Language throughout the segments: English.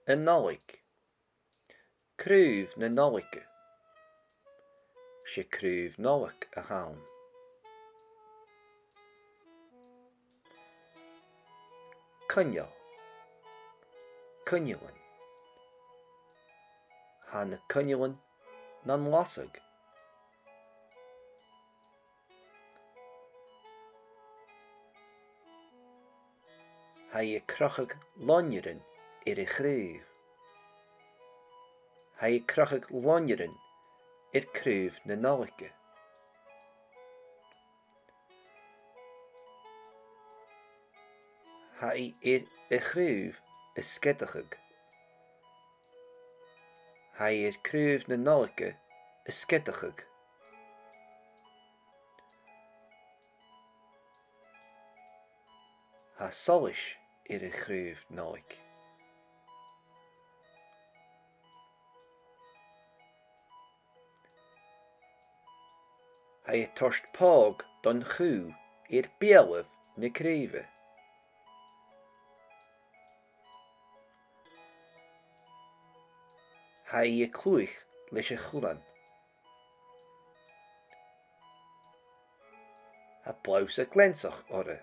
yn nolig. Crúf na nolige. Se crúf nolig a hawn. Cynnal. Cynnalyn. Han y cynnalyn na'n lasag. Hai y crochag lonieryn i'r chrúf. Hai y crochag lonieryn i'r crúf na nolige. Hai i'r chrúf ysgedachag. Hai i'r crúf na nolige ysgedachag. Ha solish i'r chrúf nolig. Hai y torst pog don chw i'r bielaf na creife. Hai y clwych leis y chwlan. Ha blaws y glensach ora.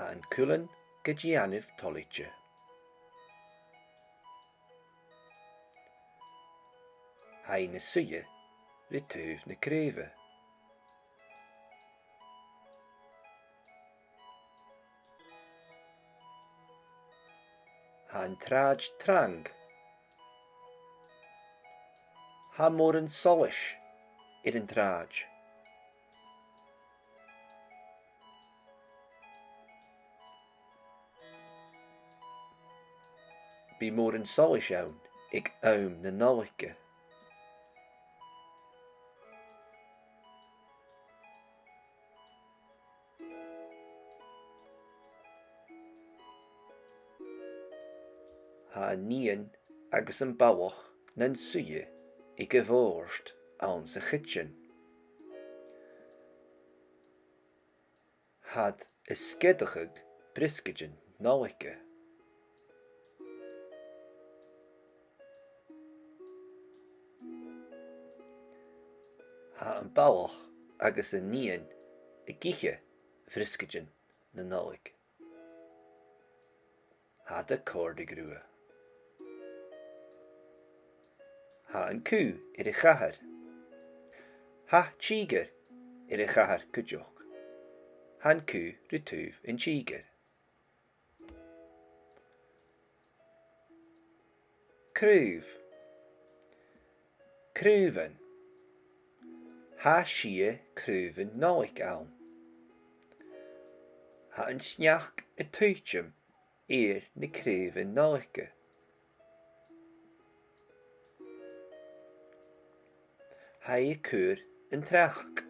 Ha yn cwlan gydianif tolitje. Hai na suye rytuf na creife. Ha yn traj trang. Ha mor yn solish i'r yn traj. Bi mor yn solish iawn ig awn na nolige. Ha nien agus yn bawach na'n suye i gyforst awn sa chytchen. Had ysgedachag brisgydyn nolige. Ha yn bawach agus yn nien y giche frisgydyn na nolig. Had y cord i grua. Ha yn cw i'r chahar. Ha chiger i'r chahar cwdioch. Han cw rytuf yn chiger. Crúf. Crúfen. Ha sie crúfen noig awn. Ha yn sniach y twytjum i'r na crúfen noige. Hai y cwr yn trach.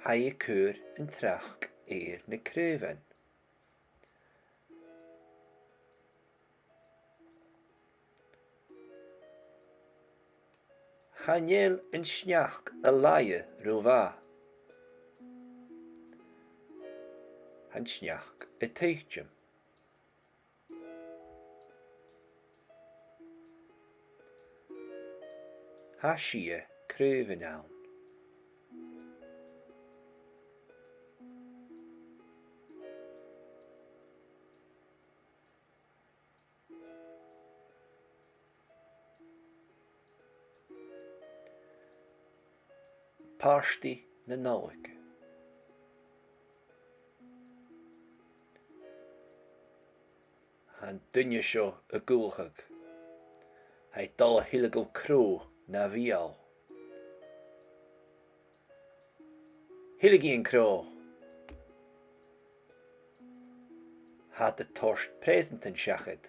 Hai y cwr yn trach i'r na crúfen. Chaniel yn sniach y laie rwfa. Han sniach y teitjum. Ha sie crúfen awn. Páistí na noige. Han dunne seo y gúlchag. Hai dal hiligol cró na vial. Hiligín cró. Had de torst presenten siachid.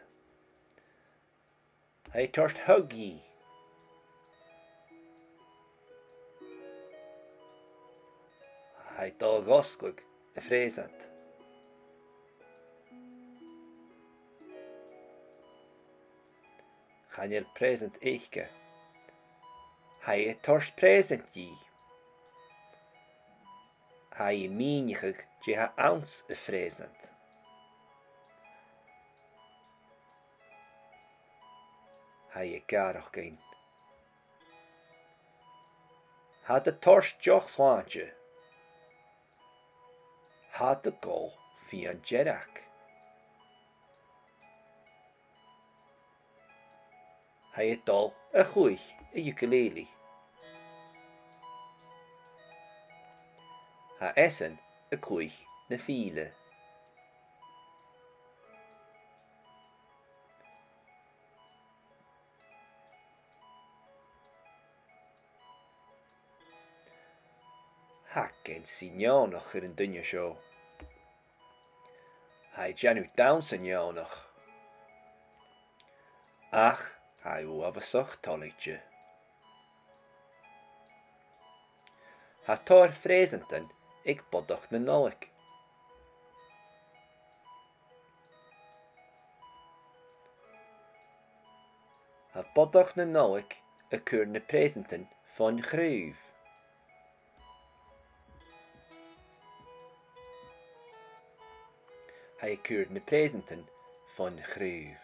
Hai torst huggy. Hai dal gosgwg y fresant. Chaniel present eichke. Hai torst present ji. ha I mínichig je ha ounce y fresant. Ha I garach gein. Ha de torst joch thwantje. Ha de gol fi an jedach. Ha I dol y chwych y ukulele. Ha essen y chwych na file. Ha gen sinionach yn dynja sio. Ha I janu dawn sinionach. Ach, ha I uafasach toligje. Ha tor fresentan ik bodach na nolik. Ha bodach na nolik y cwr na presentan von chrwyf. Ha I cwr na presentan von chrwyf.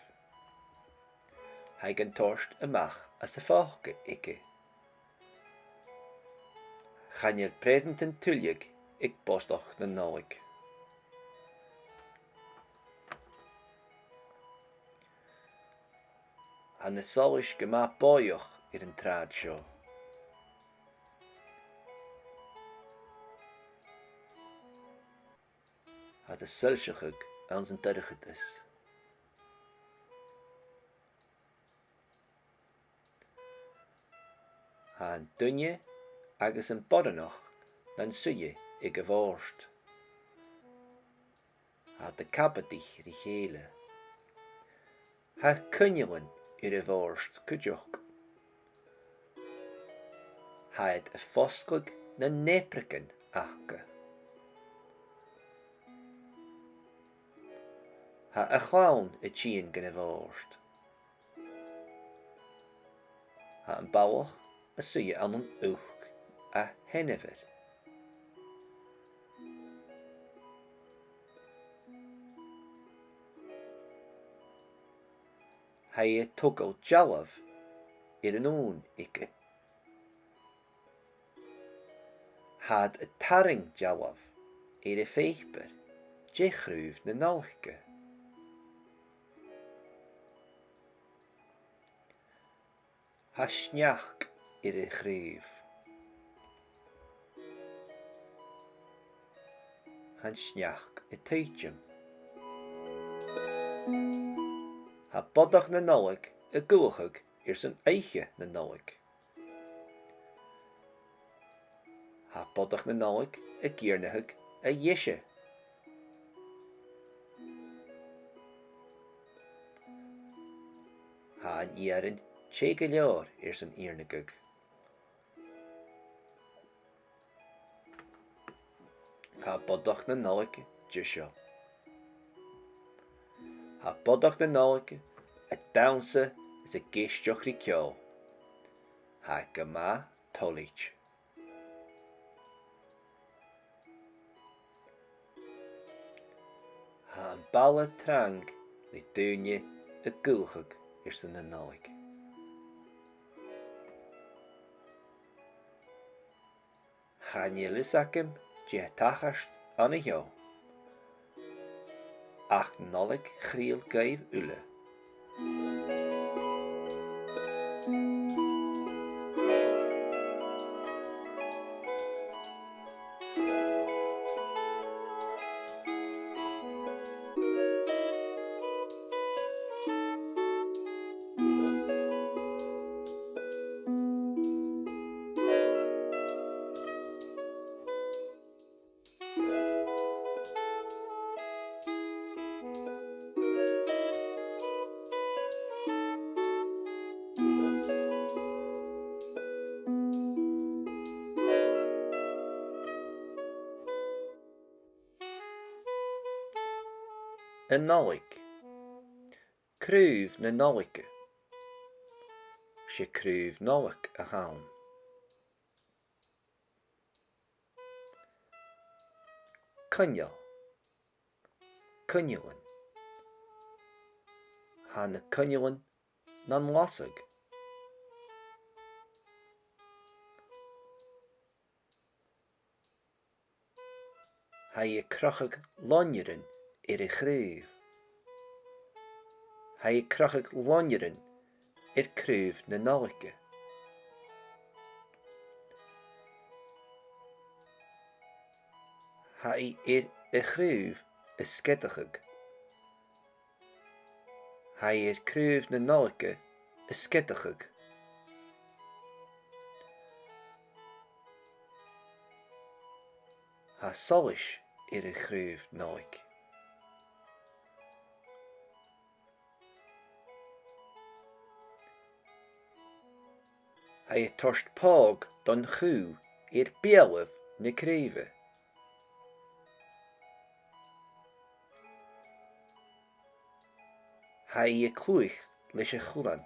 Ha I gan torst ymach as y ffochge ikke. Chan i'r presentan tulig ik bostach na nolik. Ha na solish gyma boioch i'r yn trad sio. Ha de sylsiachig ans yn dyrchydus. Ha yn dynje agus yn bodanoch na'n suje I gyforst. Ha de cabadich ri chele. Ha cynnylan i'r forst cydioch. Ha ed y ffosgog na neprican achga. Ha y chwawn y chyn gan y forst. Ha yn bawach y suje an yn uwch a hennefer. Ha I tugol jalaf i'r yn ŵn ikke. Had y taring jalaf i'r y feichber je chrwyf na nawchge. Ha sniach i'r y chrwyf. Han sniach y teitjum. Ha bodach na nolik y gwychig i'r sy'n eiche na nolik. Ha bodach na nolik y gyrnachig y ieshe. Ha yn ierin tjeg y lior i'r sy'n irnagig. Ha bodach na nolik jysio. Ha bodach na nolik y dawnsa is y geistioch ri cio. Ha gyma tolich. Ha yn bala trang li dynje y gylchig i'r sy'n y nolig. Ha nilys acym je tachast an y hio. Ach nolig chriel gaif ule. Y nolig. Cryf na nolig. Se cryf nolig a hawn. cynnial, cynnilan. Ha na cynnilan nan lasag. Ha I crachag lonjerin I chryf. Ha I crachag lonjerin cryf na nolike. Ha I chryf skedachag. Ha I cryf na nolike skedachag. Ha solish chryf nolik. Ha I torst pog don chu bielef na kryve. Ha I clwych leis chulan.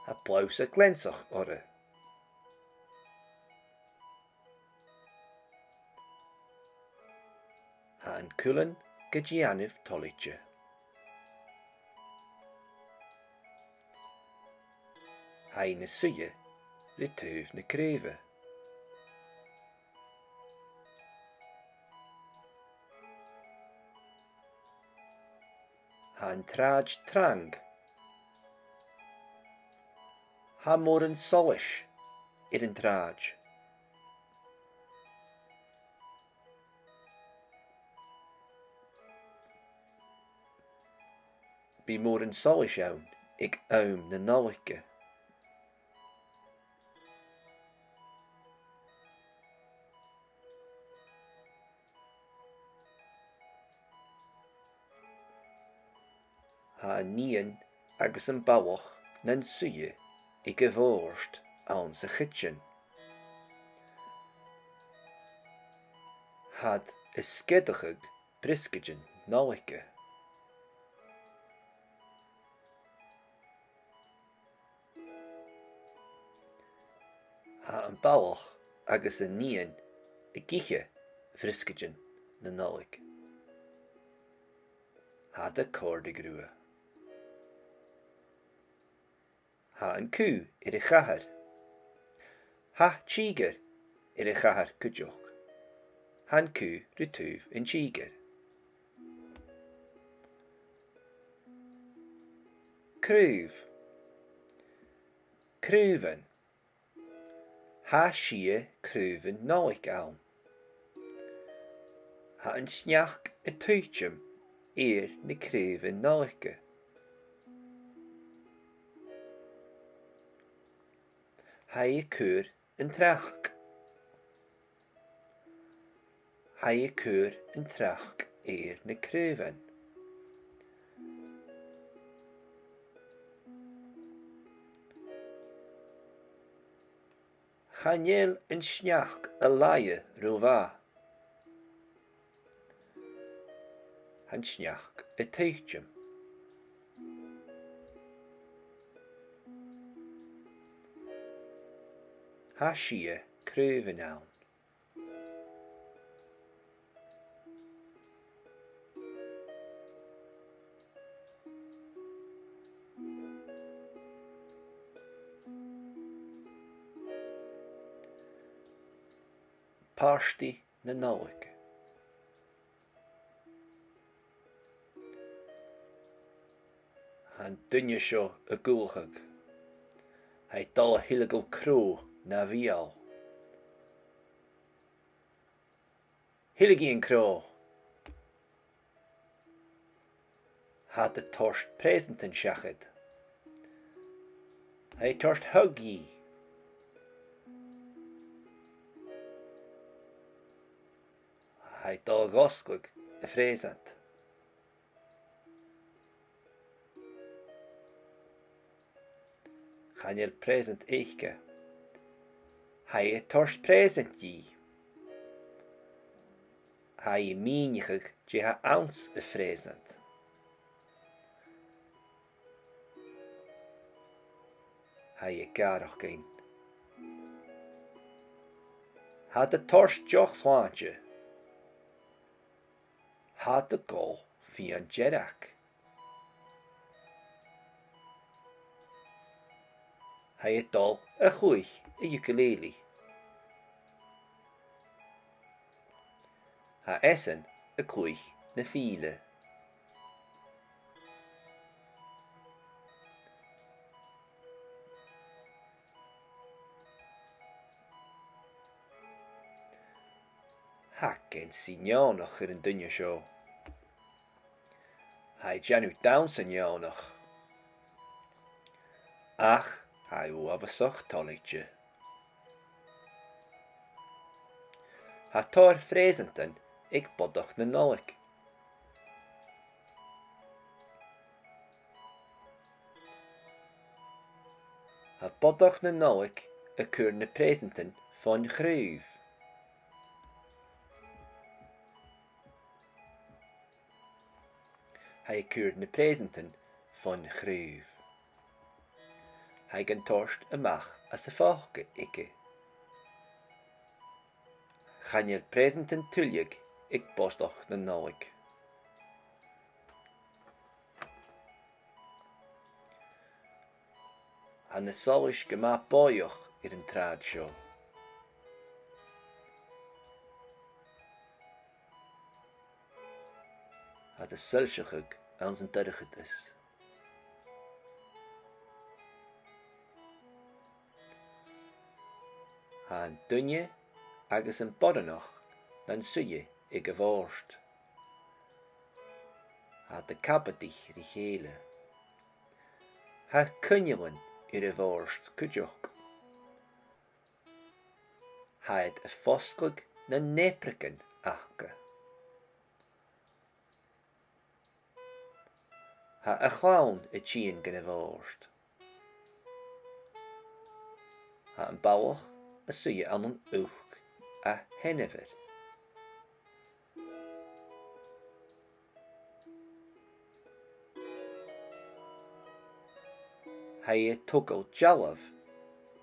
Ha blaus glensach orre. Ha an kulan gajianif tolitje. Ha I na suje tuv na kryve. Ha an traj trang. Ha mor an solish an traj. Bí mor an solish awn na nolike. Ha nian agus an bawach nan suje gevorst aan sy kitchen. Had skedachig briskegen nolike. Ha an bawach agus an nian giche friskegen na nolik. Ha de corde grue. Ha an ku chahar. Ha tíger chahar kujoch. Han ku tuv in tíger. Cruv. Cruven. Ha sie cruven noik aan. Ha an snjach tuitjem na cruven noike. Ha kur en trach. Ha kur en trach na cruven. Chanel en snjach a laie rova. Han snjach tuitjem. Ha sie cruven aan. Parsti na nolik. Han dunje sjo a gulhug. Hij dal hillegel kro na vial. Hillegien kro. Had de torst presenten schachet. Hij torst huggy. Hij dal goskug a fresent. Chanel present eichke. Hij torst present ji. Hij minichig je ha ounce a fresent. Hij garach gein. had the torst joch thwantje. Had the gol fi an jerak. Hij het dol a chwych a ukulele. Ha essen a chwych na file. Ha gen sinionach yn dynja sio. Hij janu dawns yn ionach. Ach, hij o afasach tolletje. Ha tor frezenten, ik bodach na nolik. Ha bodach na nolik, a keur na presenten van gruif. Hij keur na presenten van gruif. Hij gan torst amach as a fáge ikke. Gan je presenten tuljig, ik bostach na nolik. Han na solish gema boioch een traad sio. Had a sulshachig aan zijn durged is. Ha een dunje agus een boddenach dan suje ik gevorst. Ha de kabadich richele. Ha kunjelin ir vorst kujok. Ha het a foskug na nepriken achke. Ha a clown a chien gan vorst. Ha een bauwach a suje aan een oog a hennever. Hij tugel jalaf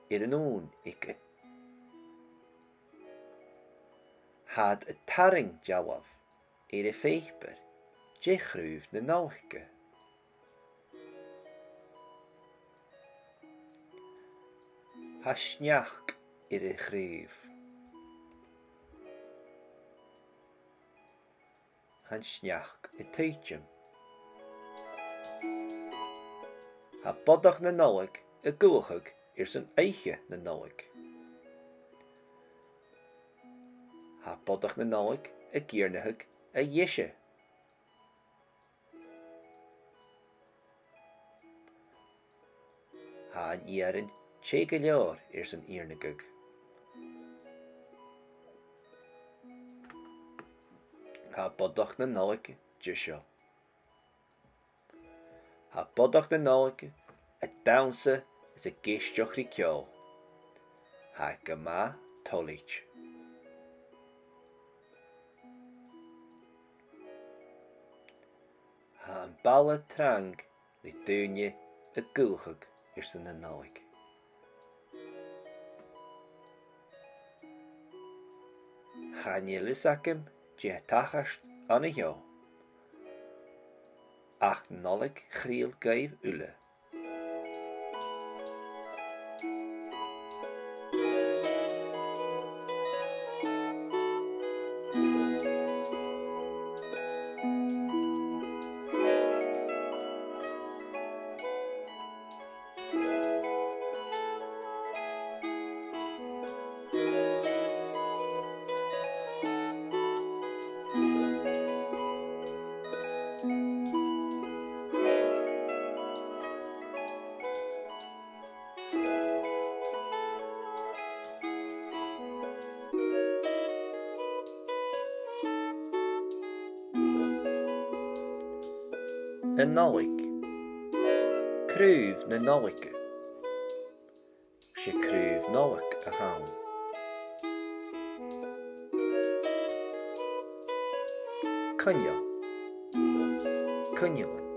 in een oon ikke. Had a taring jalaf in een feechper, je gruuf na nauwke. Ha snjach in een gruuf. Han snjach een teitjem. Ha bodach na nolik a gulchig zijn eiche na nolik. Ha bodach na nolik a giernachig a jesje. Ha an ieren tjege jaar zijn iernachig. Ha bodach na nolik jesje. Ha bodach na nolik a downse is a geistioch rikjol. Ha gema tolich. Ha een balle trang li dunje a gulchig zijn na nolik. Ha nielisakem je tachast an a jo. Ach nolik griel geef ulle. Een nolik. Kruif na nolike. She kruif nolik a haan. Kunja. Kunjelin.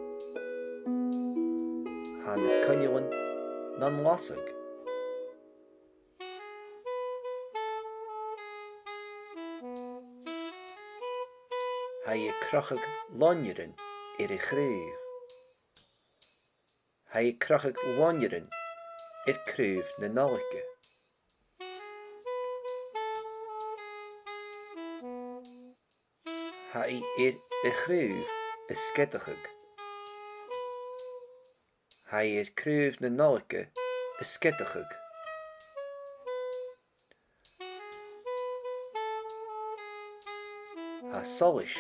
Han kunjelin nan lasig. Haie krachig lonjeren chrúv. Haie krachig lonjeren chrúv na nolke. Haie chrúv skedachig. Haie chrúv na nolke skedachig. Ha solish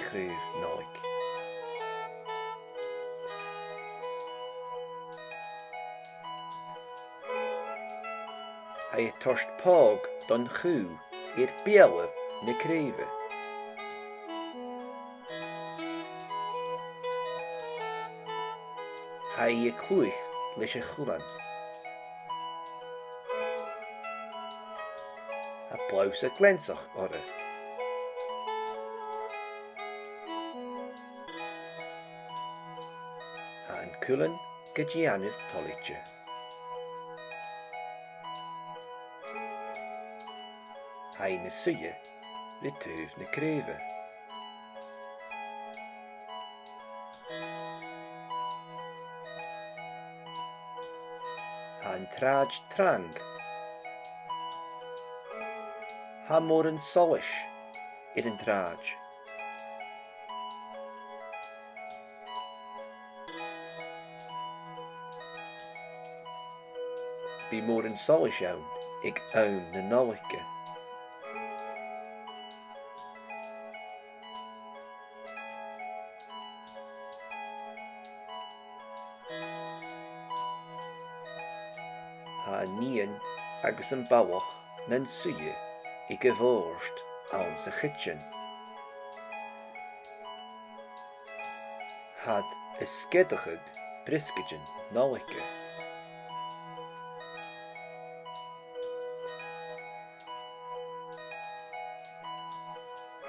chrúv nolk. Haie torst pog don chu bielef na kreve. Haie kluich leis chulan. Ha blaus glensach orre. Ha an kulen gajianif tolitje. Haie na suje tuv na kreve. Ha an traj trang. Ha mor an solish an traj. Bi mor an solish awn na nolke. Ha nian agus an bawach nan suje gevorst aan zijn kitchen. Had skedachig briskegen nolke.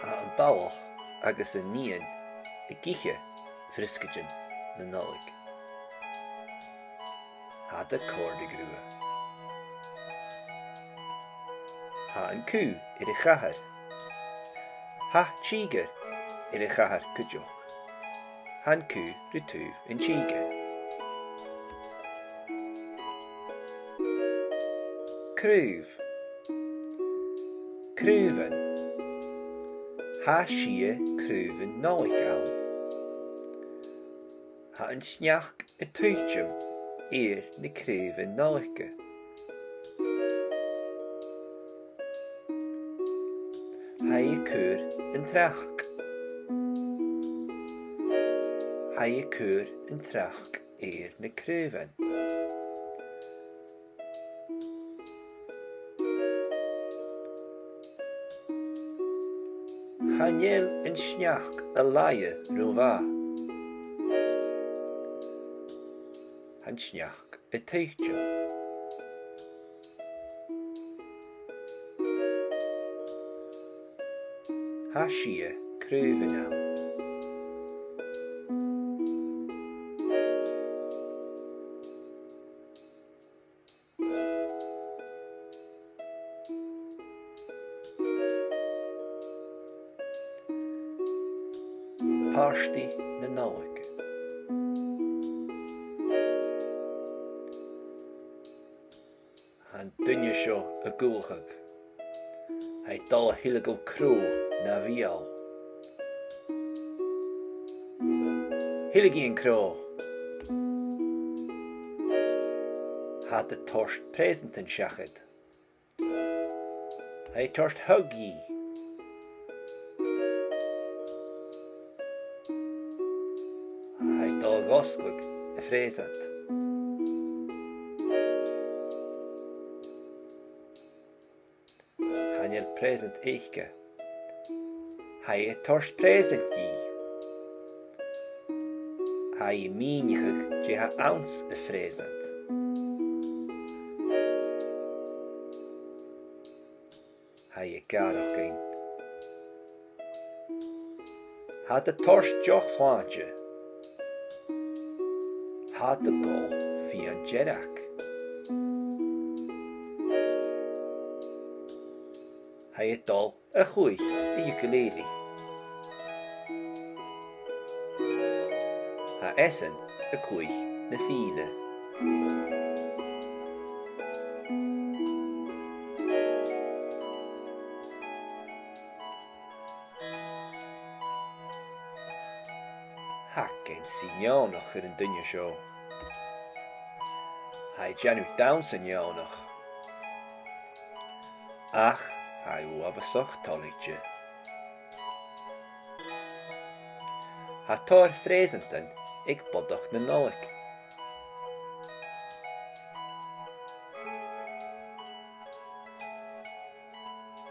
Ha an bawach agus an nian giche friskegen na nolk. Had a corde grue. Ha an ku chahar. Ha chiger chahar kujoch. Han ku tuv in chiger. Krúv. Krúven. Ha shie krúven noik aan. Ha an snjach tuitjem na krúven noike. Haie keur een trach. Haie keur een trach na krúven. Hanel een snjach a laie rova. Han snjach teitje. Ha shie krúven aan. Parsti na nolke. Han dunje sjo a gulchag. Hij dal hillegel kroo na vial. Hillegien kroo. Had de torst presenten schachet. Hij torst Eògi. Hij dal gosgug fresat. Hanel present eichke. Hij torst present die. Hij minigig je ha ounce fresat. Hij garach geen. Had de torst joch twaantje. Had de gol via Jerak. Hij het al een goeie ukulele. Essen y clwych na fíle. Hac ein signianach yn dynnu sio. Hai janw dawn signianach. Ach, hai wafasach toligje. Ha tor fresentan ik bodach na nolik.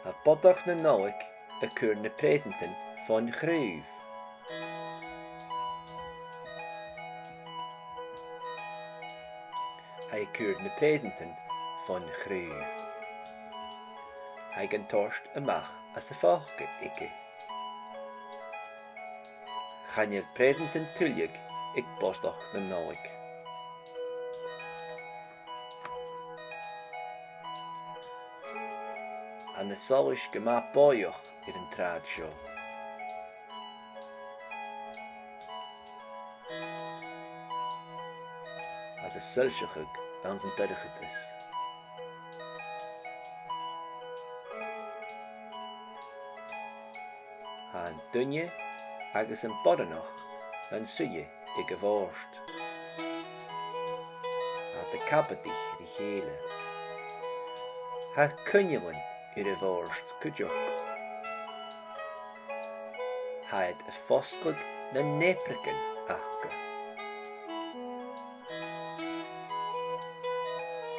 Ha bodach na nolik y cwr na presentan von chrwyf. Hij keurt de presenten van chrwyf. Hij gan torst amach as de fauche ikke. Gaan je presenten tulig, ik bosdoch na noig. An de solish gema boioch in een traadshow. As a selshachig aan zijn dergelijks. Han dunje agus een bodenoch dan suje ik gevorst. Had de kabedich die gele. Ha kunjelen in de vorst kujok. Had een voskelig na nepriken akke.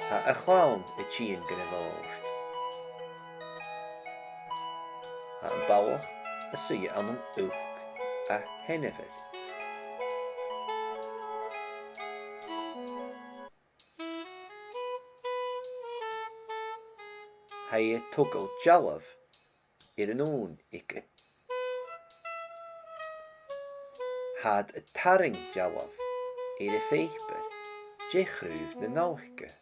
Ha a chlawn y tîn gyda vorst. Ha yn bawch y swy an yn uwch a henefyd. Ha y togl jalaf i'r yn ŵn ikke. Had y taring jalaf i'r y feikber jechrwyf na nawchge.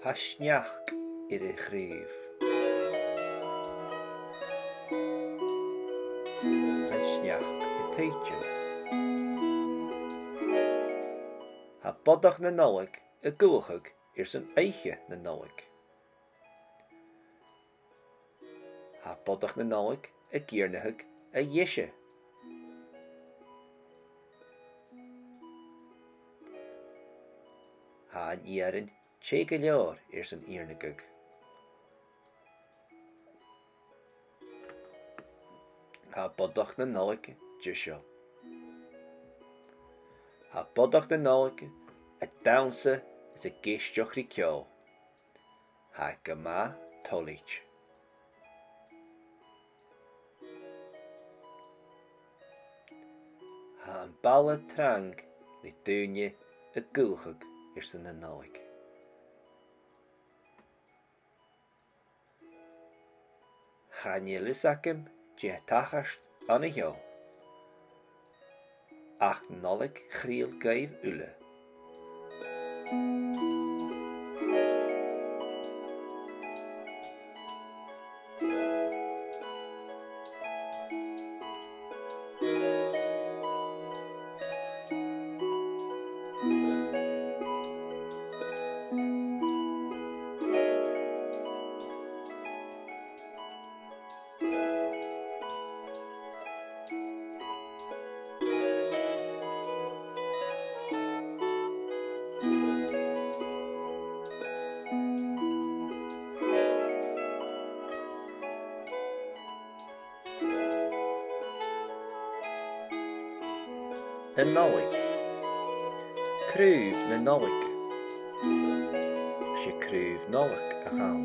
Ha snjach i'r y chryf. Han snjach y teitjen. Ha bodach na nolig y gulchig i'r sy'n eiche na nolig. Ha bodach na nolig y giernachig y jesje. Ha an ierin Tjeke leor sy'n iernigig. Ha bodach na nolig jisho. Ha bodach na nolig y dawnse is y geistioch ri kio. Ha gyma tolich. Ha yn bala trang ni dynje y gulchig sy'n y nolig. Gaan je lissakem je tachast aan een jou. Ach nolik griel geef ulle. Een nolik. Cryf na nolik. Je cryf nolik a gaan.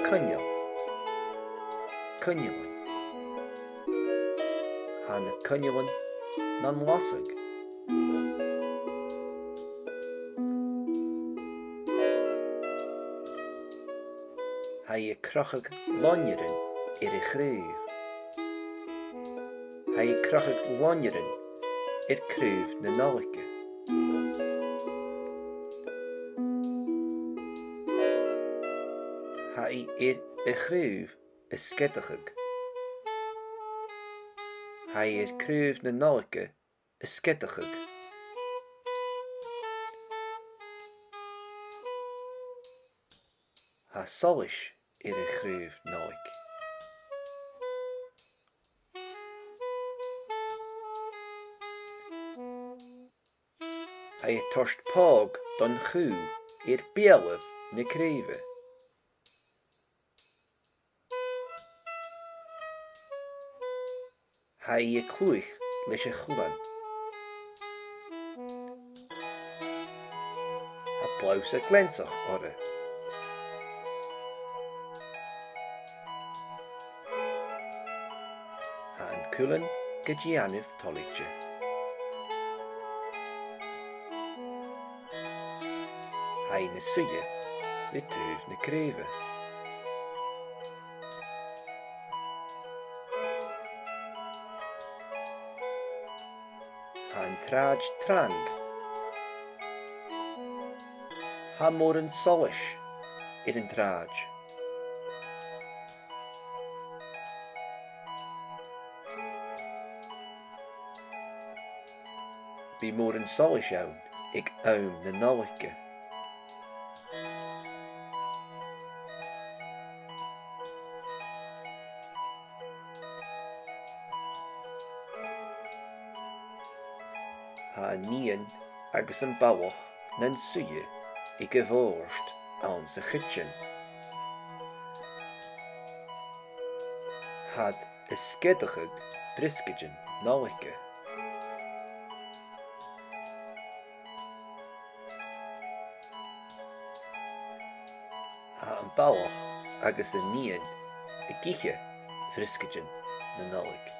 Cynjel. Cynjelen. Han y cynjelen na'n lasig. Hij je krachig lonjeren i'r y chryf. Hij je krachig lonjeren i'r cryf na nolike. Ha I y chrúv y skedachig. Ha I chrúv na nolke y skedachig. Ha solish y chrúv nolk. Ha I torst pog don chw bielef na kreve. Ha I clwych leis y chwlan. Ha blaws y glensach orre. Ha yn cwlan gydianif toligje. Ha I na suje le tuv na kreve. Ha yn traj trang. Ha mor yn solish yn traj. Bi mor yn solish iawn ag awn na nolike. Ha yn nian agus yn bawach na'n suje I gyforst awn sy chytchen. Had ysgedachig brisgedgen nolike. Ha yn bawach agus yn nian y giche frisgedgen na nolik.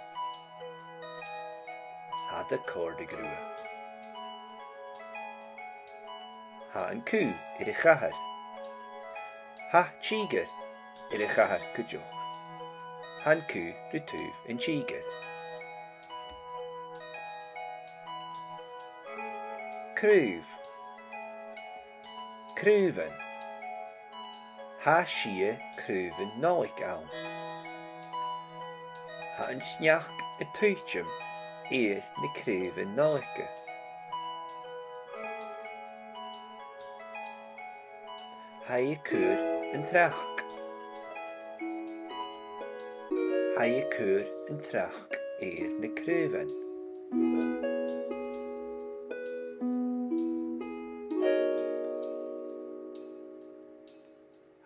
Had y cord y grua. Ha yn cw y chahar. Ha chiger y chahar cwjoch. Han cw rydwf yn chiger. Crwf. Crwfen. Ha sie crwfen noig awn. Ha yn snach y twytjum na crwfen noige. Ha I cwr yn trach. Ha I cwr yn trach na crwfen.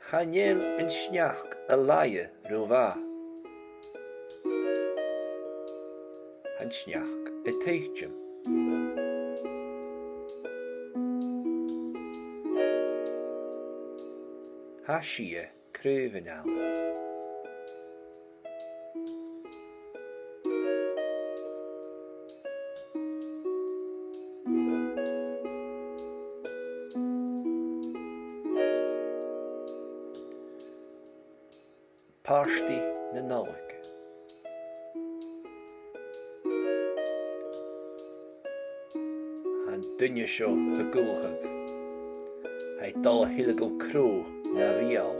Ha niem yn snach y laie rwfa. Han snach y teitjum. Ha sie crwfen awn. Parsti na nolik. Han dunje sio y gulchag. Hij dal hillegel crow na vial.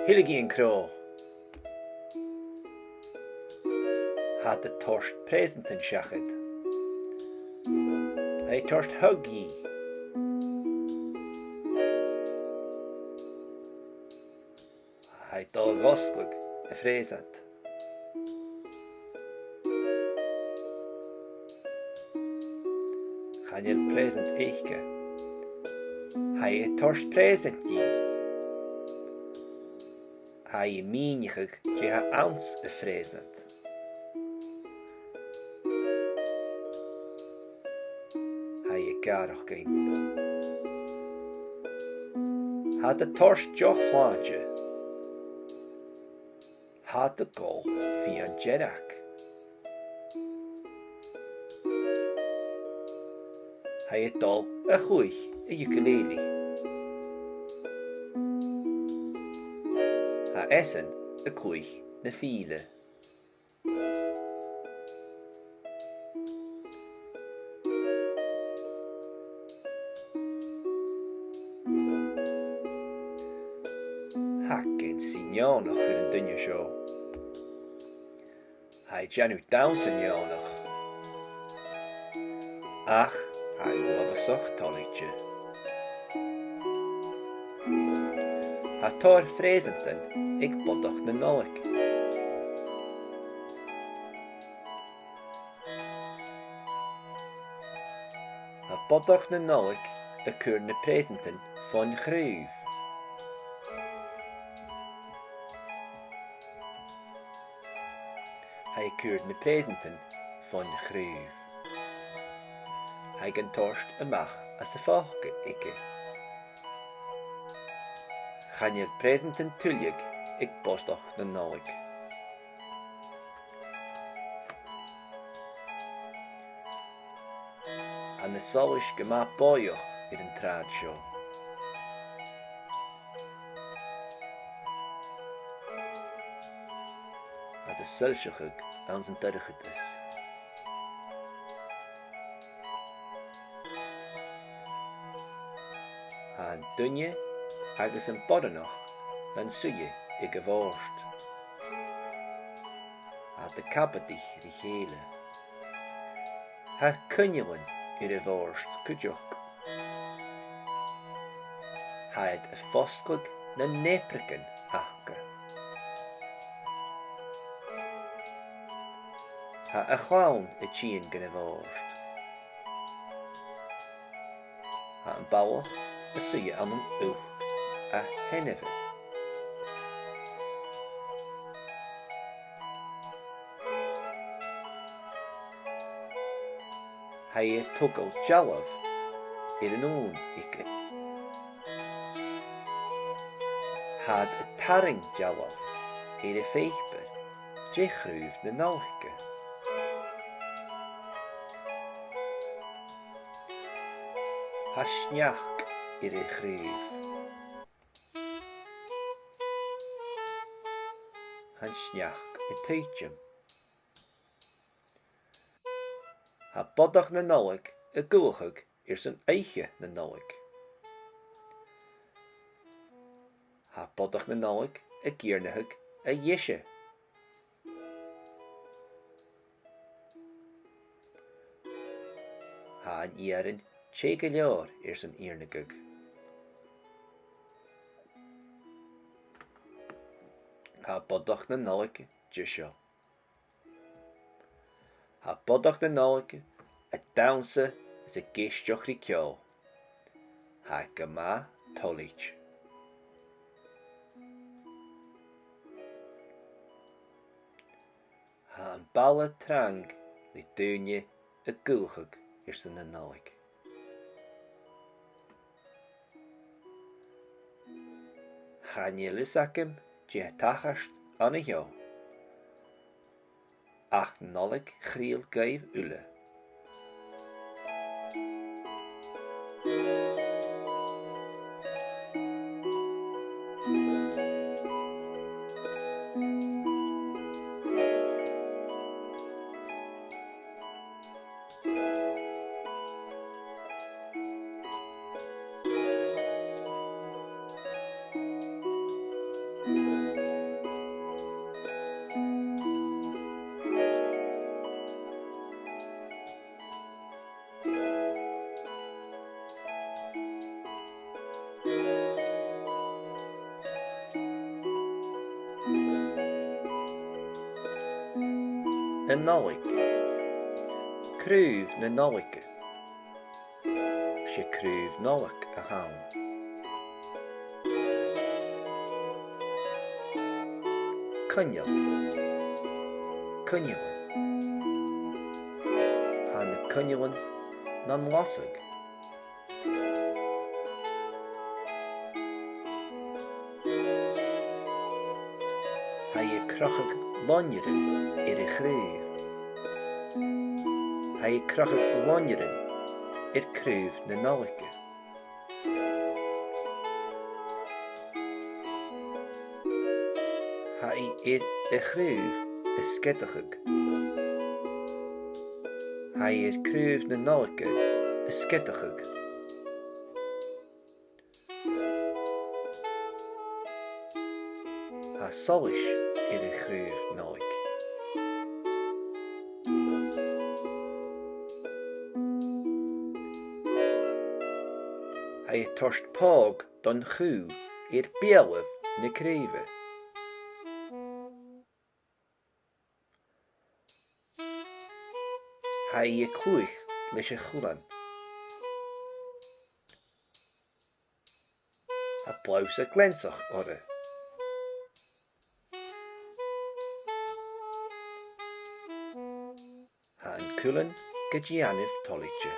Hillegi en crow. Had de torst presenten schachet. Hij torst huggy. Hij dal vosklig de fresent. Gaan je present eichke. Hij torst present je. Hij minigig je ha ounce de present. Hij garach ging. Had de torst joch laatje. Had de gol via jerak. Hij het al een goeie ukulele. Ha essen een goeie na file. Hac yn sinionach yn dynia sio. Hai janw dawns yn ionach. Ach, hai lofysoch tolitje. Ha tor fresenten, ik bodoch na nolik. Ha bodoch na nolik, y cwr na presenten von chrwyf. Hij keurt de presenten van chrwyf. Hij gan torst ymach as de foucs ikke. Gaan je presenten tulig, ik bostoch na nolik. An de solish gema boioch in een traadshow. At de selshachig aan zijn terugget is. Aan dunje agus een bodenoch dan suje ik geworst. At de kabedich die gele. Ha kunjelin in de worst kudjok. Ha het foskog na nepriken achke. Ha a chlawn y tîn gan y vorst. Ha yn bawch y sy'n am yn uwch a henefel. Ha y tugol jalaf i'r nŵn ikke. Had y taring jalaf i'r feithber jechrwyf na nalchke. Ha snjach i'r chryf. Han snjach y teitjum. Ha bodach na nolig y gulchig i'r sy'n eiche na nolig. Ha bodach na nolig y giernachig y jeshe. Ha an ierin Tjege leor sy'n iernigig. Ha bodach na nolik jisho. Ha bodach na nolik a dawnse is a geistioch ri kjol. Ha gama tolich. Ha an balla trang li dunje a gulchig sy'n na nolik. Chanyelis acem je tachast an y hio. Ach nolig chriel gaif ule. Na nolik. Cryf na nolik. Se cryf nolik a hawn. Cynjel. Cynjelin. Han y cynjelin na'n lasig. Ha y crachig lonjerin i'r chryf. Ha y crachig lonjerin i'r cryf na nolik. Ha i'r chryf ysgedachig. Ha i'r cryf na nolik ysgedachig. solis ir a chrúv náig. Hai tost pág don chú ir bialaf na críve. Hai clwych leis a chwlan. A blaus a glensach orre. Ha an cwlan gydianif tolitje.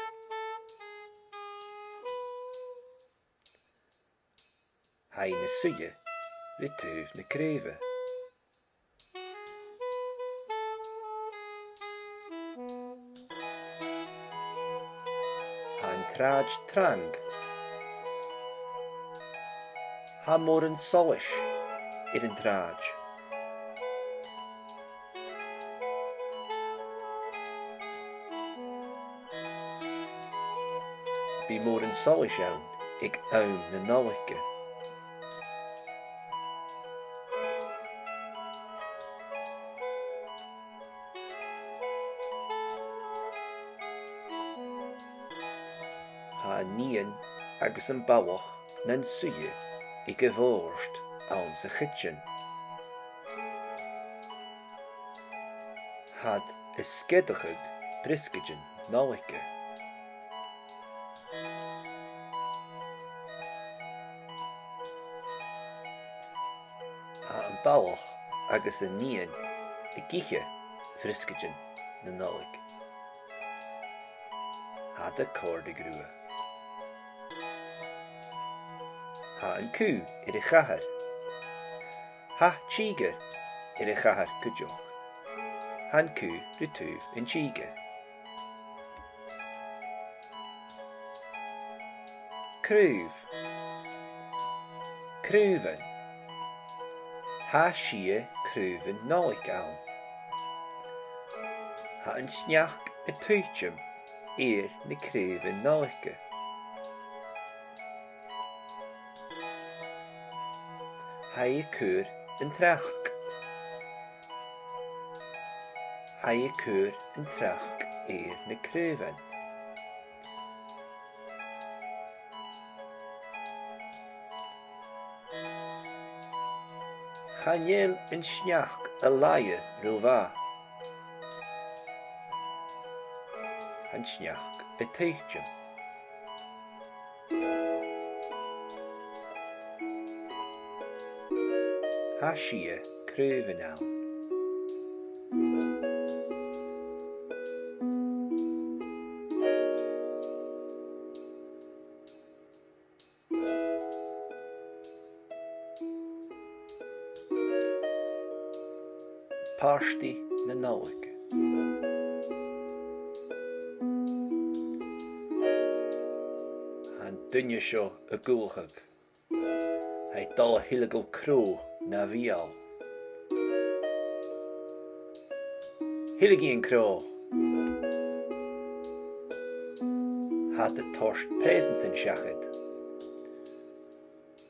Hai na suje rytúv na críve. Ha an traj trang. Ha mór an solis ir an traj. Bí mór an solis iawn ag awn na nolike. Ha nían agus an bawach na'n suje I gyfórst án sa chytjen. Had is skedachig briskidjen nálike. Ha an bawach agus an nían I giche friskidjen na nálik. Had a corde grúa. Ha an cú ir a chahar. Ha tíger ir a chahar cújoch. Han cú rytúv in tíger. Crúv. Crúven. Ha sie crúven nálik án. Ha an snjach a tuitjem ir na crúven nálike. Hai cwr yn trach. Hai cwr yn trach i'r na cryfen. Chaniel yn snach y laie rwfa. Han snach y teitjem. Ha sie crúven án. Páistí na nálike. Han dunne seo a gúlchag. Hai dal hillegol cró na vial. Hillegi an cró. Had de torst present in shachid.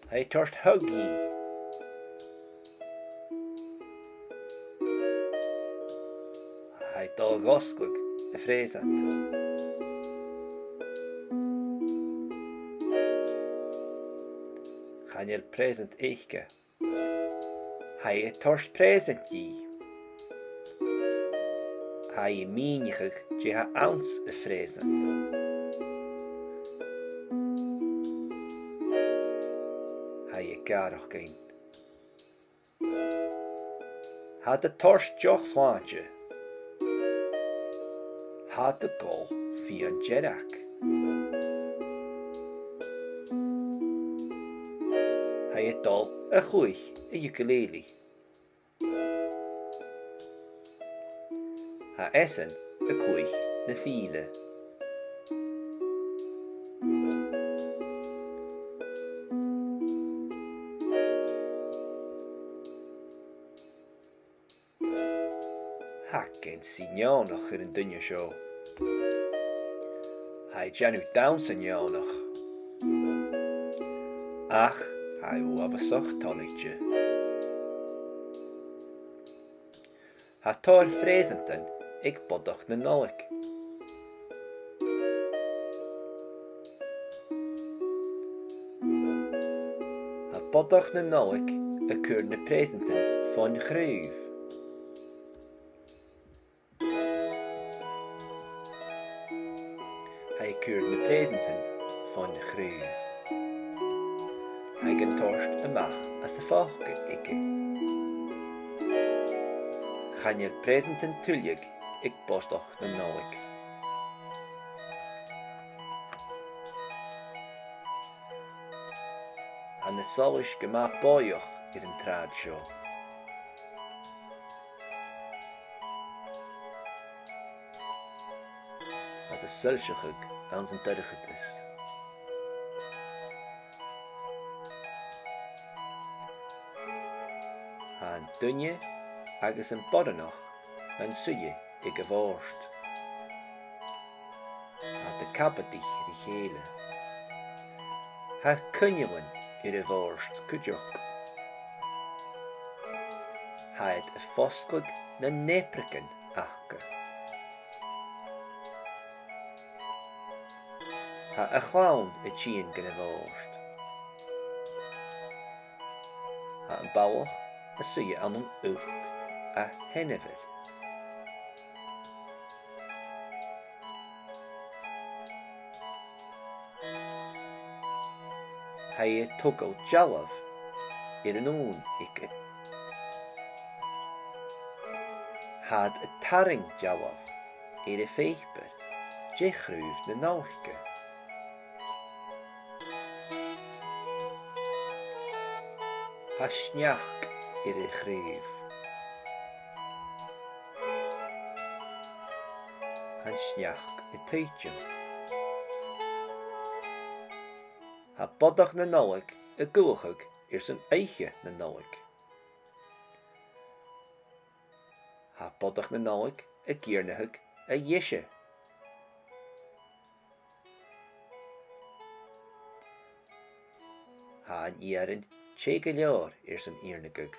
Hai torst Eògi. Hai dal gosgwg y fresant. Chanel present eichke. Hai torst present ji. Hai mínigig je ha ounce y fresant. Hai garach gein. Ha de torst joch flaantje. Ha de gol fi an jerak. Hai het dal a chwych a ukulele. Ha essen a chwych na file. Ha gen sinjánach yn dunne seo. Hai janu dawns yn jánach. Ach, hai wabasach tolitje. Ha tar frésantan ag bodach na nálaigh. Ha bodach na nálaigh a cúr na frésantan fan chrúh. Ha cúr na frésantan fan chrúh. Ha gan torst amach as a fácha ige. Channeal frésantan tuileag ag bodach na nálaigh. Ha na sáis go maith báoch ar an trád seo. Ha a sulseachag an san deireachtas. Ha an duine agus an bodanach an suie ag a bhórst. Ha de cabadich ar i chéile. Ha cynnealan ar a bhórst cuideach. Haid a foscog na népracan achca. Ha a chlán a tíon gan a bhórst. Ha an báwach a suie an an uch a hennefer. Ha e tugel jalaf ar an ón ige. Had a taring jalaf ar a féchber je chrúh na nálaigh. Ha sneach ar a chrúh. Han sneach a tuitim. Ha bodach na nálaigh a gúchag ar san éige na nálaigh. Ha bodach na nálaigh a ggéarnachag a dhéise. Ha an éaran té go leor ar san éarnachag.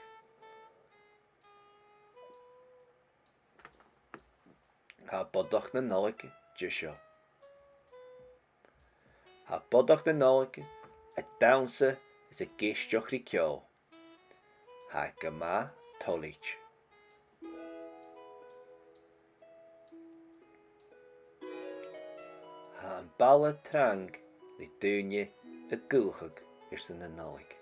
Ha bodach na nálaigh de seo. Ha bodach na nálaigh a damsa is a géisteach rí ceol. Ha go maith tolit. Ha an balla trang le dúine a gúchag ar san na nálaigh.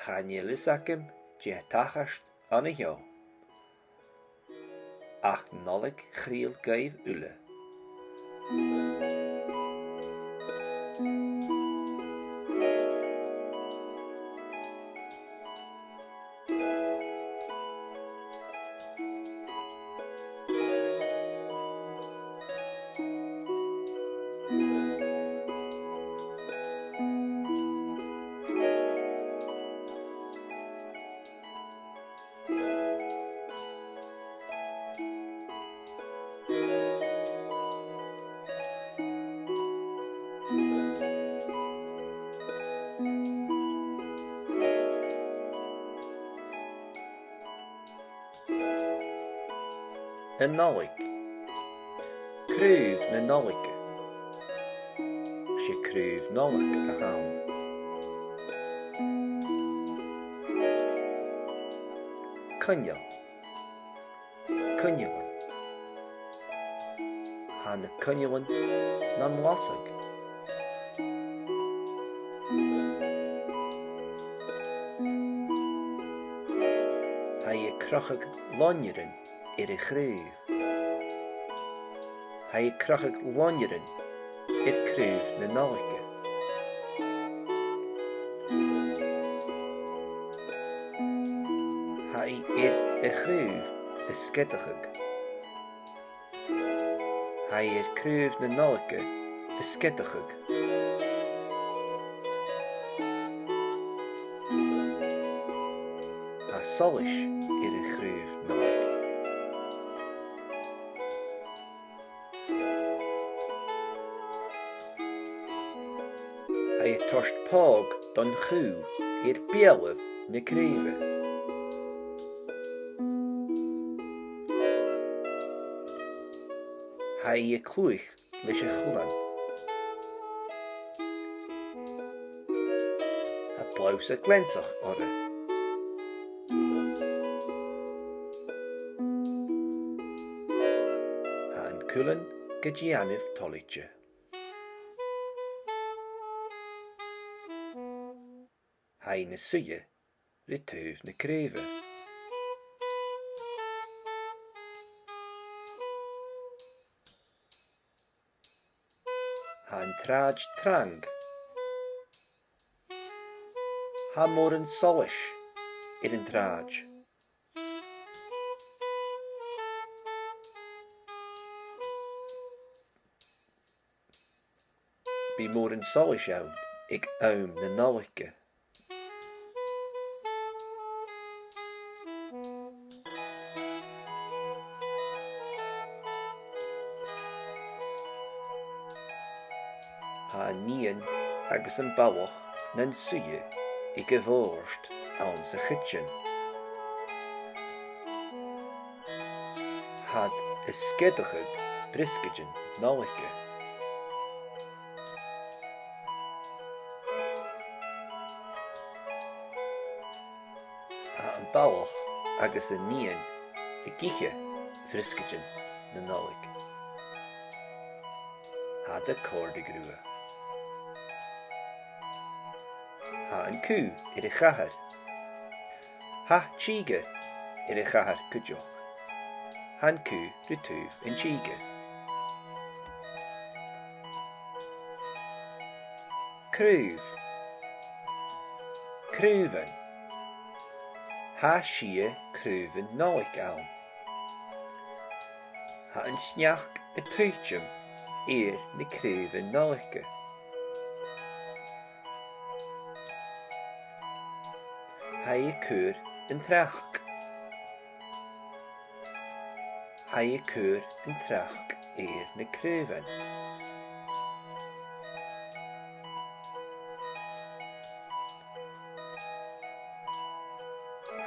Channeal is acim de tachast an a heo. Ach nálaigh chríal gaibh ule. A nálaigh. Cruh na nálaigh. Sé cruh nálaigh a chawn. Cynneal. Cynnealan. Ha na cynnealan na'n lasag. Ha i crachag lonirin ar a chrúh. Ha i crachag lonirin ar cruh na nálaigh. Ha i ar a chrúh a skedachag. Ha i ar cruh na nálaigh a skedachag. Ha solis ar a chrúh nálaigh. Hij torst pog don chw i'r bielwyd na creive. Hij clwych leis y chwlan. A blaws y glensach orra. Han cwlan gydianif tolitje. Hij na suje rytuv na creive. Han traj trang. Ha mor yn solish i'r yn traj. Bi mor yn solish iawn ig awm na nolicke. Ha nian agus yn bawach na'n suye I gevorst aan sy chytjen. Had y skedachig briskedjen nalike. Ha yn bawach agus y nian y giche friskedjen na nalik. Had y cord y grua. Ha yn cw i'r chahar. Ha chiger i'r chahar cydioch. Han cw rytuf yn chiger. Crwf. Crwfen. Ha sie crwfen noig awn. Ha yn snach y twytjum i'r ni crwfen noige. Hij keur een trach. Hij keur een trach eer ne kreuven.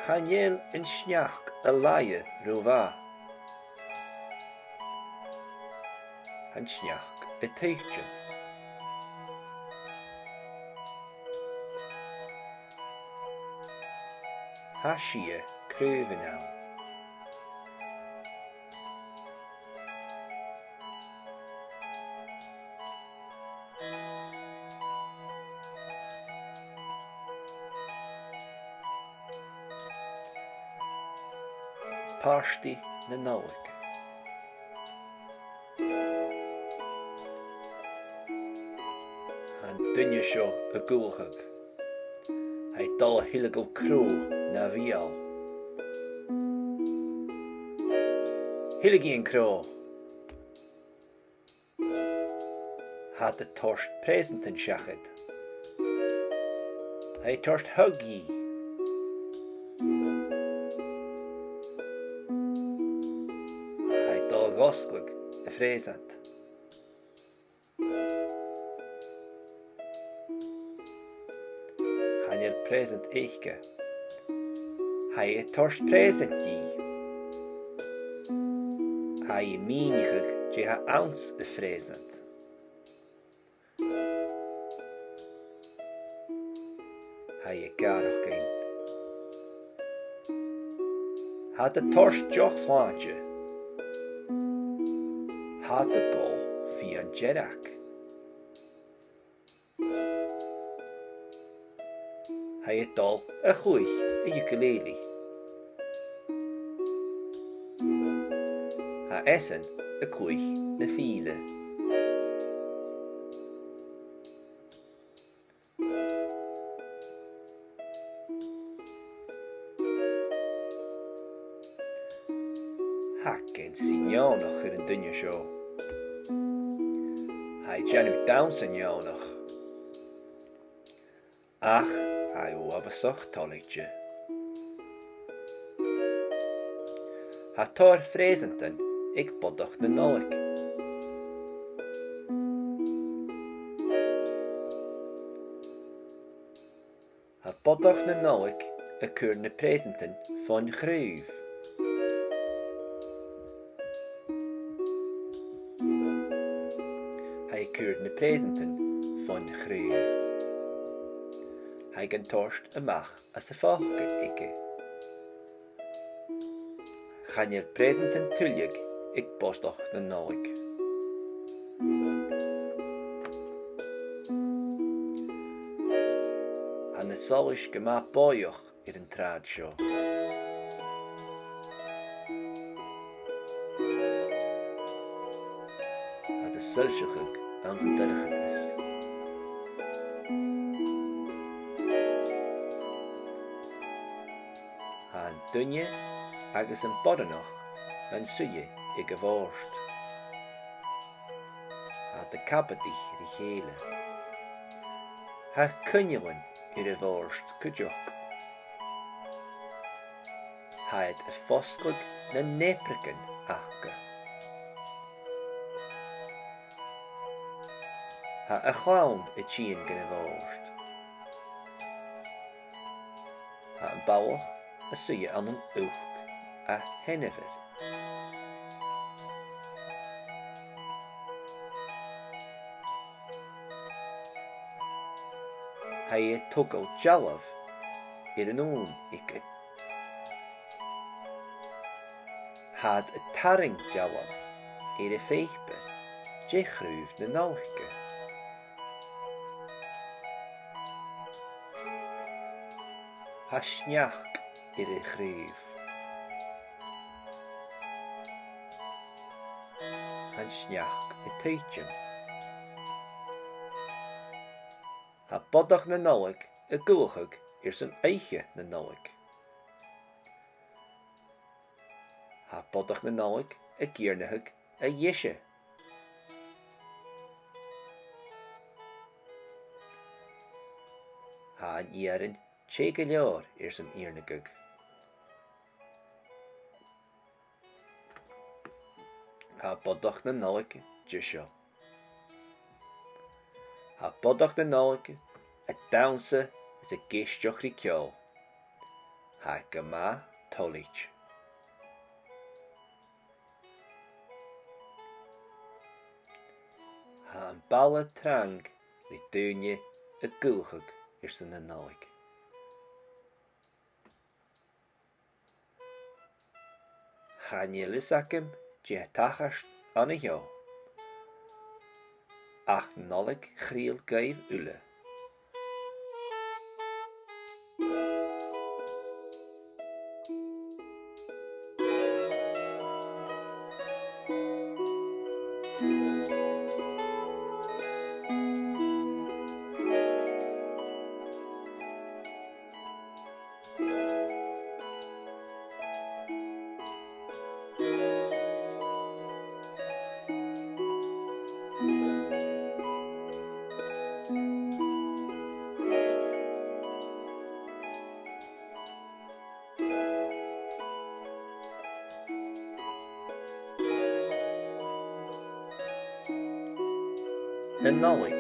Chanel een snach a laie rova. Han snach a teitje. Ha sie kreuven aan. Pasti na nalik. Han dunje sjo a gulhug. Hij dal hillegel kroe na vial. Hillegi en kroe. Had de torst presenten schachet. Hij torst huggy. Hij dal gosklig a fresent. Present eichke. Hij torst present die. Hij meenigig je ha ounce a present. Hij garoch geen. Had de torst joch flaantje. Had de gol via een jerak. Hij het dal a chuig a ukulele. Ha essen a chuig na fiele. Ha geen signaal nog voor een dunje show. Hij janu down signaal nog. Ach, hij wabasach tolitje. Ha tor frezenten, ik bodach na nolik. bodach na nóig a cúr na présentin fan chrúv. Hij cúr na présentin fan chrúv. Hij gan torst amach as a fácha ige. Channeil présentin tuilig ag bodach na nóig. Han na sáis go má báoch an trád seo. Has a sulseachug an dyrchagus. Han dunne agus an bodanach an suye ag a bhórst. Ha de cabadich ri chéle. Ha cynnewan a bhórst cydioch. Haid a fosglug na neprican achga. Ha a chawn a tîn gan a bhórst. Ha an bawach a suye an an uwch a hennefer. Hij tugel jalaf an oon ikke. Had a taring jalaf a feikbe, je chrúv na náuchke. Ha sneach a chrúv. Han sneach a teitjum. Ha bodach na nóig a gúchug san eiche na nóig. Ha bodach na nóig a gírnahug a dhéise. Ha an íarin sé go leor san írnagug. Ha bodach na nóig dúisio. Ha bodach na nóig a dawnsa is a geisteach rí ceol. Ha gama tolich. Ha an balla trang rí dúine a gúchug san na nóig. Channeil is acim je tachast an a heo. Ach nolig chríl gaib ule. Na nóig.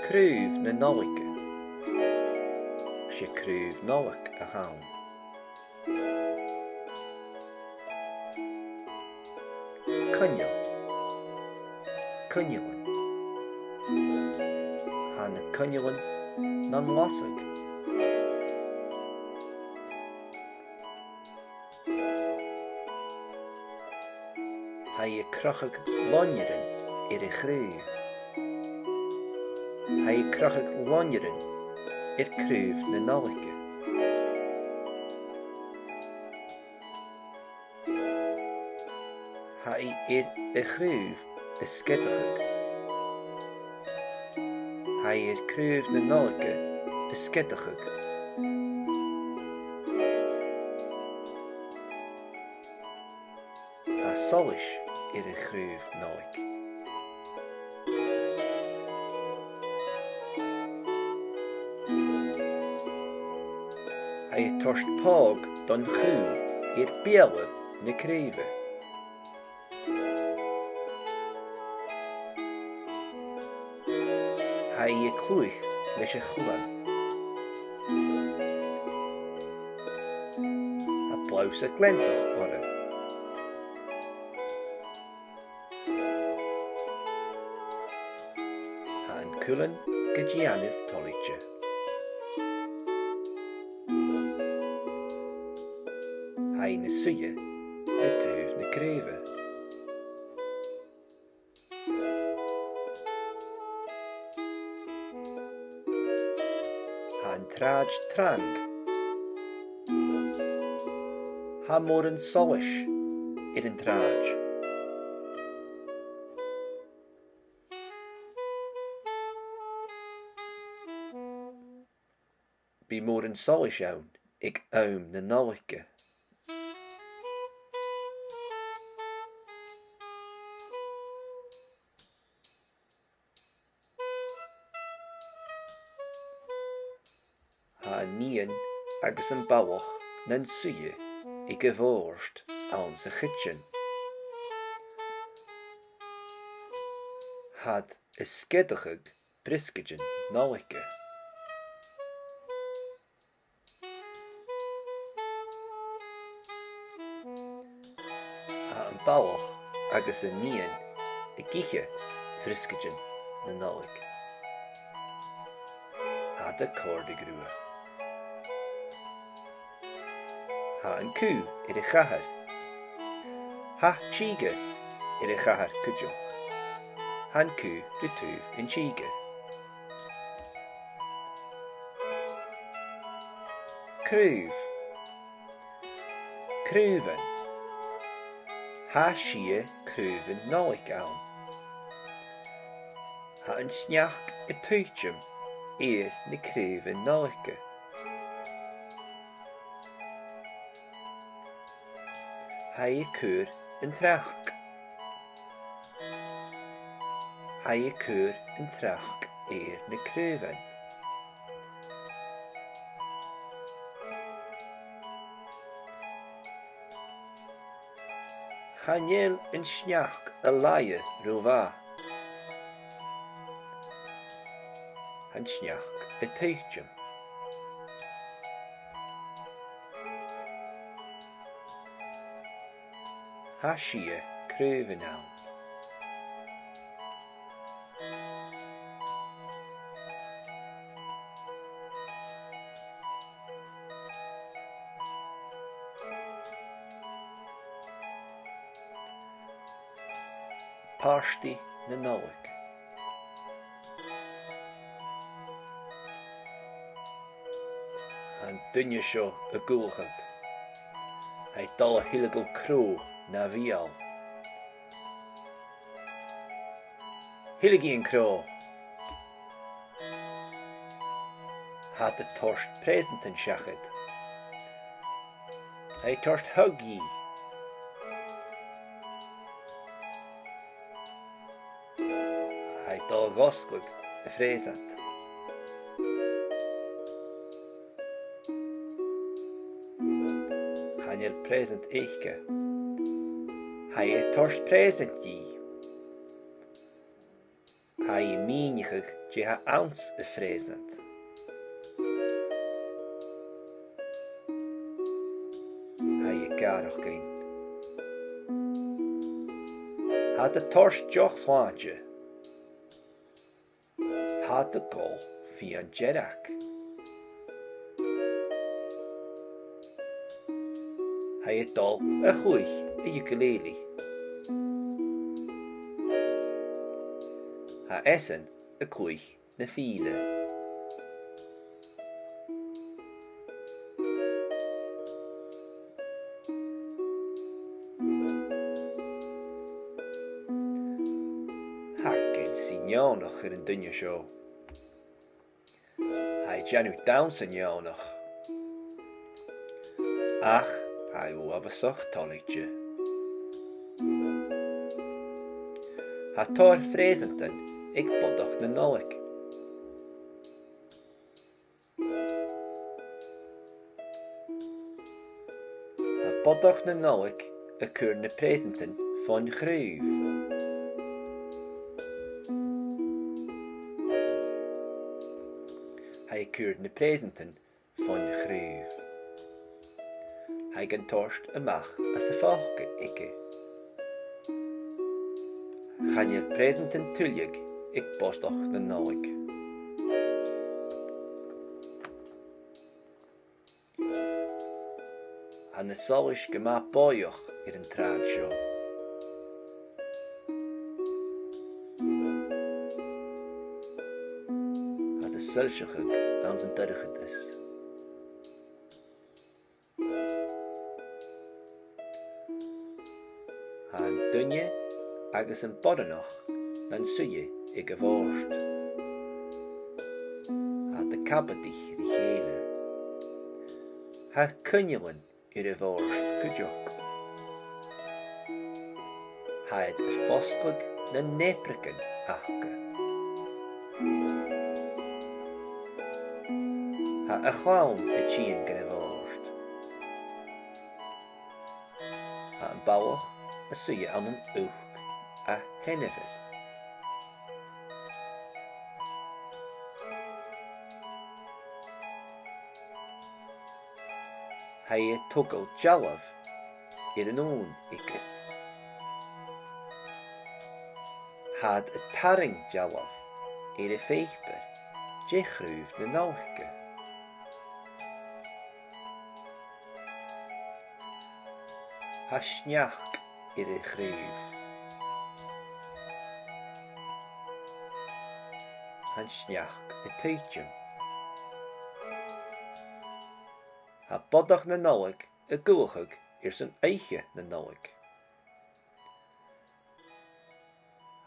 Cruv na nóige. Sé cruv nóach a hawn. Cynneil. Cynneilin. Ha na cynneilin na'n lasag. Ha I crachag lonjerin a chrúv. Ha I crachag lonjerin chrúv na nóige. Ha I a chrúv a skedachag. Ha I chrúv na nóige a skedachag. Ha solis a chrúv nóig. Ha I torst pág don chúl béle na críve. Ha I clúich leis a chluan. Ha blawse glensach orre. Ha yn cwlen gydianif tolitje. Ha yn y suje y tyf na greve. Ha yn traj trang. Ha mor yn solish i'r yn traj. Bi mor yn solish iawn ag awm na nolike. Ha nian agus yn bawach na'n suye I gevorst aan sy chytjen. Had y skedachig briskidjen nolike. Ha yn bawach agus yn nian y giche friskidjen na nolik. Had y cord I grua. Ha yn cw i'r chahar. Ha chiga i'r chahar cydioch. Han cw dy tŵf yn chiga. Crwf. Crwfen. Ha sie crwfen nolik awn. Ha yn sniach y tŵtjum i'r ni crwfen nolike. Ha I cwr yn trach. Ha I cwr yn trach i'r na crwfen. Ha niel yn sniach y laie rwfa. Han sniach y teitjum. Ha sie crwfen awn. Pársti na nolik. Han dunne seo y gúlchag. Hij dal hillegel crow na vial. Hillegi yn crow. Had y torst present yn siachyd. Hij torst huggy. Hij dal gosgwg y fresant. Han er present eichke. Hij torst present ji. Hij meenigig je ha ounce y fresant. Hij garach grin. Had de torst joch twaantje. Had de gol fian jerak. Hij het dal een goeie ukulele. Ha essen een koei na file. Ha gen signonog een dunje show. Hij janu down signonog. Ach, hij wou soch tonnetje. Ha tor frezenten, ik bodach na nolik. Ha bodach na nolik, a keur na presenten van gruif. Hij keur na presenten chrúb. Haig an tost amach as a fácha ige. Channeil present an tuilig ag bostach na náig. Han na sáis go má báoch an trád seo. Had a sulseachag an an dyrchad is. Han dunne agus an bodanach an suie ag a bháist. Had a cabadich ri chéile. Ha cynnelan a bháist go deoch. Had a fosclag na nepracan achga. Ha a cháim a tíon gan a bháist. Ha an báwach a suie an an uch a hennefyd. Ha e tugol jalaf an ón ige. Had a taring jalaf a feithber je chrúb na náuchge. Ha sneach a chrúb. Han sneach a teitjum. Ha bodach na náig a gúchag san eiche na náig.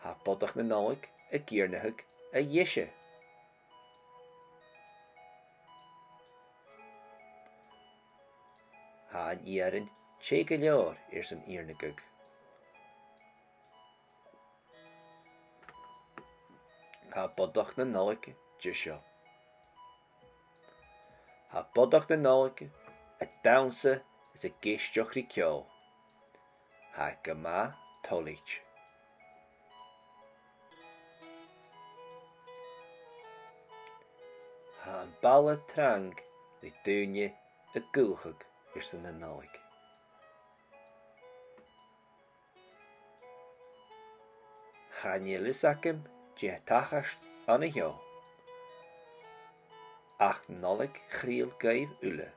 Ha bodach na náig a gíirnachag a dhéise. Ha an íaran tséige leor san íarnagag. Ha bodach na náig dúisio. Ha bodach na náig a dawnsa is a géisteach rí ceol. Ha gama tolít. Ha an balla trang ri dúine a gúchag san na náig. Channeil is acim je tachast an a heo. Ach nolig chríl gaibh ule.